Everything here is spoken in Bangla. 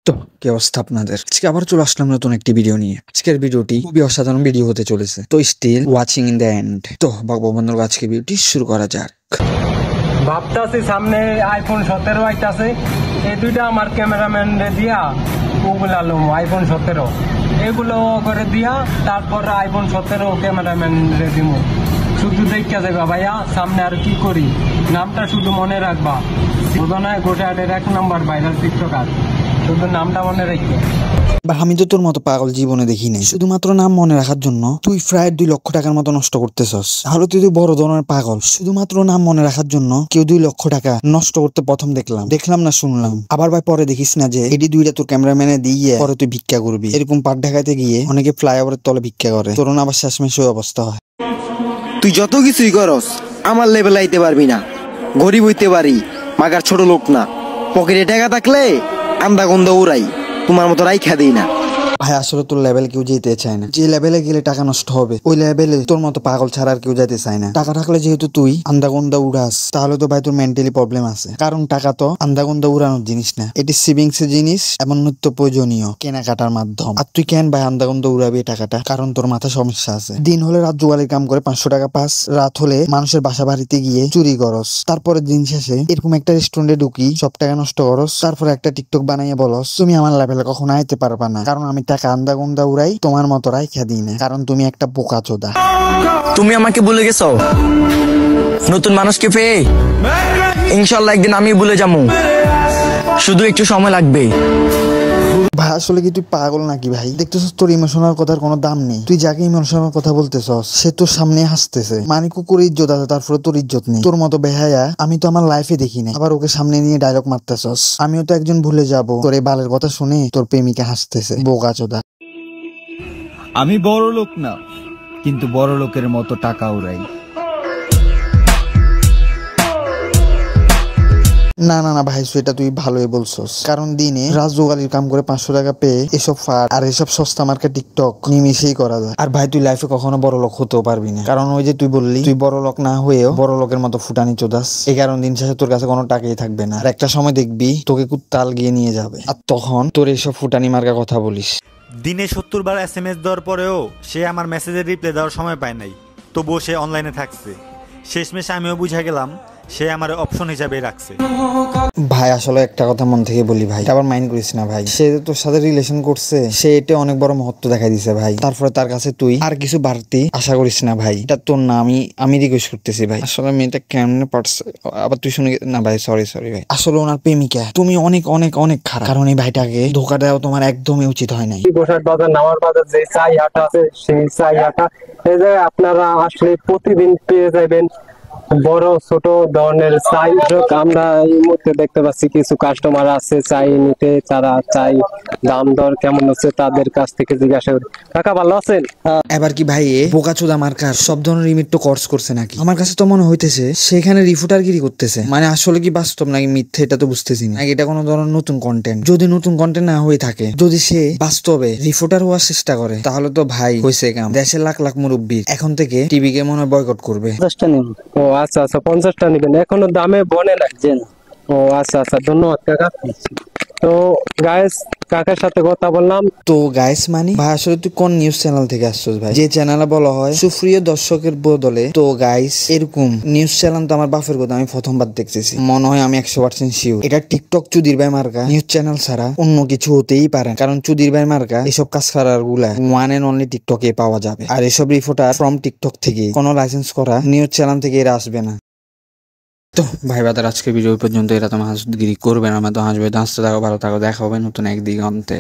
তো কি অবস্থা আপনাদের? আজকে আবার চলে আসলাম নতুন একটি ভিডিও নিয়ে। আজকের ভিডিওটি খুবই অসাধারণ ভিডিও হতে চলেছে, তো still watching in the end. তো বন্ধুরা, আজকে ভিডিওটি শুরু করা যাক। ভাবতাছি সামনে আইফোন 17 আইতাছে, এই দুইটা আমার ক্যামেরাম্যান দিয়া ওগুলা লম আইফোন 17 এগুলো করে দিয়া তারপর আইফোন 17 ক্যামেরাম্যান রে দিমু। শুধু দেখা যাবে ভাইয়া সামনে আর কি করি, নামটা শুধু মনে রাখবা। বোধনায় গোটাটের 1 নম্বর ভাইরাল টিকটকার, শুধু নামটা মনে রাখবে। আমি তো তোর মতো পাগল জীবনে দেখিনি। শুধুমাত্র নাম মনে রাখার জন্য তুই প্রায় 2 লক্ষ টাকার মতো নষ্ট করতেছস। তাহলে তুই বড় ধরনের পাগল। শুধুমাত্র নাম মনে রাখার জন্য কেউ 2 লক্ষ টাকা নষ্ট করতে প্রথম দেখলাম না শুনলাম। আবার ভাই পরে দেখিস না যে এটি 2টা তোর ক্যামেরাম্যানে দিয়ে পরে তুই ভিক্ষা করবি। এরকম পাট ঢাকাইতে গিয়ে অনেকে ফ্লাইওভারের তলে ভিক্ষা করে, তোর আবার শেষমেশ ওই অবস্থা হয়। তুই যত কিছুই করস আমার লেভেল আইতে পারবি না। গরিব হইতে পারি, মাগার ছোট লোক না। পকেটে টাকা থাকলে আন্দা গন্ধ উড়াই, তোমার মতো রাইখা দিই না। ভাই আসলে তোর লেভেল কেউ যেতে চায় না। যে লেভেলে গেলে টাকা নষ্ট হবে ওই লেভেলে তোর মতো পাগল ছাড়া আর কেউ যেতে চায় না। টাকা থাকলে যেহেতু তুই আন্দাগন্দা উড়াস, তাহলে তো ভাই তোর মেন্টালি প্রবলেম আছে। কারণ টাকা তো আন্দাগন্দা উড়ানোর জিনিস না, এটি সেভিংস এর জিনিস এবং নিত্য প্রয়োজনীয় কেনাকাটার মাধ্যম। আর তুই কেন ভাই আন্দাগন্দা উড়াবি টাকাটা? কারণ তোর মাথা সমস্যা আছে। দিন হলে রাত জোগালির কাম করে 500 টাকা পাস, রাত হলে মানুষের বাসা বাড়িতে গিয়ে চুরি করস, তারপরে দিন শেষে এরকম একটা রেস্টুরেন্টে ঢুকি সব টাকা নষ্ট করস, তারপরে একটা টিকটক বানাইয়া বলস তুমি আমার লেভেলে কখনো আইতে পারবা না, কারণ আমি টাকা আন্দাগন্দা উড়াই, তোমার মতো রাইখা দিই না, কারণ তুমি একটা বোকাচোদা। তুমি আমাকে ভুলে গেছো নতুন মানুষকে পেয়ে। ইনশাল্লাহ একদিন আমি ভুলে যাবো, শুধু একটু সময় লাগবে। ভাই আসলে কি তুই পাগল নাকি ভাই? দেখতেছস তোর ইমোশনাল কথার কোনো দাম নেই। তুই যাকে ইমোশনাল কথা বলতেছস সে তোর সামনে হাসতেছে, মানে কুকুর ইজ্জত আছে তারপরে তোর ইজ্জত নেই। তোর মতো বেহায়া আমি তো আমার লাইফে দেখি না, আবার ওকে সামনে নিয়ে ডায়লগ মারতেছস। আমিও তো একজন ভুলে যাব। তোর এই বালের কথা শুনে তোর প্রেমিকা হাসতেছে, বোকাচোদা। আমি বড় লোক না, কিন্তু বড় লোকের মতো টাকা উড়াই। না না না ভাই, সেটা তুই ভালোই বলছস। কারণ দিনে রাত জোগালির কাম করে 500 টাকা পেয়ে এসব ফাট আর এসব সস্তা মার্কেট টিকটক নিমিশেই করা যায়। আর ভাই তুই লাইফে কখনো বড় লোক হতেও পারবি না, কারণ ওই যে তুই বললি তুই বড় লোক না হয়েও বড় লোকের মতো ফুটানি চোদাস। এই কারণ দিন শেষে তোর কাছে কোনো টাকাই থাকবে না। আর একটা সময় দেখবি তোকে কুত্তাল গিয়ে নিয়ে যাবে, আর তখন তোর এইসব ফুটানি মার্কা কথা বলিস। দিনে 70 বার SMS দেওয়ার পরেও সে আমার মেসেজের রিপ্লাই দেওয়ার সময় পায় নাই, তবুও সে অনলাইনে থাকছে। শেষমেশ আমিও বুঝা গেলাম সে আমার অপশন হিসাবে রাখছে। ভাই আসলে একটা কথা মন থেকে বলি ভাই, আবার মাইন্ড করিস না ভাই। সে তোর সাথে রিলেশন করছে, সে এটা অনেক বড় মহত্ব দেখাই দিছে ভাই। তারপরে তার কাছে তুই আর কিছু বাড়তি আশা করিস না ভাই। এটা তোর না, আমি রিকোয়েস্ট করতেছি ভাই। আসলে মেয়েটা কেমনে পারছে, আবার তুই শুনে না ভাই, সরি ভাই। আসলে ওনার প্রেমিকা তুমি অনেক অনেক অনেক খারাপ, কারণ এই ভাইটাকে ধোকা দেওয়া তোমার একদমই উচিত হয় নাই। বসার বাজার নামার বাজার যে চাই হাটা আছে সেই চাই হাটা এই যে আপনারা আসলে প্রতিদিন পেয়ে যাবেন বড় ছোট ধরনের চাই। আমরা এই মুহূর্তে দেখতে পাচ্ছি কিছু কাস্টমার আছে চাই নিতে, তারা চাই দাম দর কেমন হচ্ছে তাদের কাছ থেকে জিজ্ঞাসা করি। কাকা ভালো আছেন? এবার কি ভাই বোকাচোদা মার্কার সব ধরনের রিমিট তো কোর্স করছে নাকি? আমার কাছে তো মনে হইতেছে সেখানে রিফুটারগিরি করতেছে। মানে আসলে কি বাস্তব নাকি মিথ্যে এটা তো বুঝতেছি না। এটা কোনো ধরনের নতুন কন্টেন্ট, যদি নতুন কন্টেন্ট না হয়ে থাকে, যদি সে বাস্তবে রিফুটার হওয়ার চেষ্টা করে, তাহলে তো ভাই হয়েছে কাম। দেশের লাখ লাখ মুরব্বী এখন থেকে টিভি কে মনে হয় বয়কট করবে। ও আচ্ছা আচ্ছা, 50টা নিবেন, এখনো দামে বনে লাগছেন। ও আচ্ছা আচ্ছা, ধন্যবাদ কাকা। তো গাইস কাকার সাথে কথা বললাম। তো গাইস মানে ভাই আসলে তুই কোন নিউজ চ্যানেল থেকে আসছিস ভাই? যে চ্যানেলে বলা হয় সুপ্রিয় দর্শকের বদলে। তো গাইস এরকম নিউজ চ্যানেল তো আমার বাপের কথা আমি প্রথমবার দেখতেছি। মনে হয় আমি 100% শিওর এটা টিকটক চুদির ভাই মার্কা নিউজ চ্যানেল ছাড়া অন্য কিছু হতেই পারে। কারণ চুদির ভাই মার্কা এসব কাজ করার গুলা ওয়ান এন্ড অনলি টিকটকে পাওয়া যাবে। আর এসব রিপোর্টার ফ্রম টিকটক থেকে, কোনো লাইসেন্স করা নিউজ চ্যানেল থেকে এরা আসবে না। তো ভাই বাদার আজকে ভিডিও পর্যন্ত। এরা তোমার হাসুদগিরি করবে না, আমার তো হাসবে। হাসতে থাকো, ভালো থাকো, দেখা হবে নতুন এক দিগন্তে।